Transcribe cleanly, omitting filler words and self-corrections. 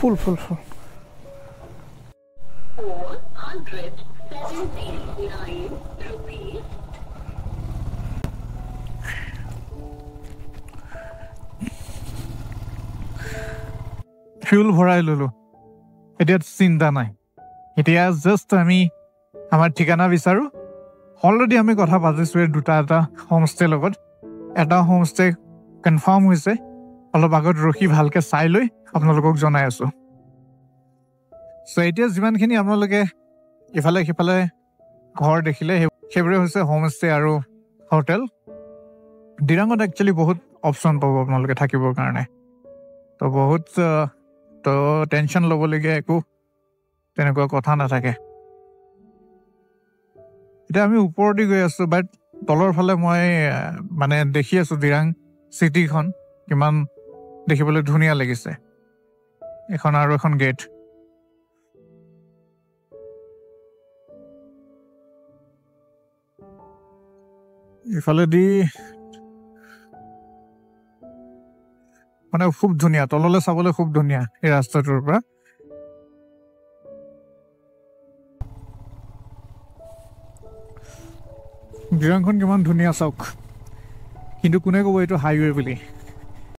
ফুল ফুল ফুল 479 rupees. Fuel ভৰাই ললো এতিয়া চিন্তা নাই এতিয়া জাষ্ট আমি আমাৰ ঠিকানা বিচাৰো অলৰেডি আমি কথা পাতিছোঁ দুটা হোমষ্টে লগত এটা হোমষ্টে কনফাৰ্ম হৈছে অলপ আগত ৰখি ভালকৈ চাই লৈ আপোনালোকক জনাই আছোঁ চ' এতিয়া যিমানখিনি আপোনালোকে ইফালে সিফালে ঘৰ দেখিলে সেইবোৰে হৈছে হোমষ্টে আৰু হোটেল দিৰাঙত একচুৱেলি বহুত অপশ্যন পাব আপোনালোকে থাকিবৰ কাৰণে তো বহুত তো টেনশ্যন ল'বলগীয়া একো তেনেকুৱা কথা নাথাকে এতিয়া আমি ওপৰদি গৈ আছোঁ বাট তলৰ ফালে মই মানে দেখি আছোঁ দিৰাং চিটিখন কিমান দেখিবলৈ ধুনীয়া লাগিছে এখন আৰু এখন গেট ইফালেদি মানে খুব ধুনীয়া তললৈ চাবলৈ খুব ধুনীয়া এই ৰাস্তাটোৰ পৰা দিৰাংখন কিমান ধুনীয়া চাওক কিন্তু কোনে ক'ব এইটো হাইৱে বুলি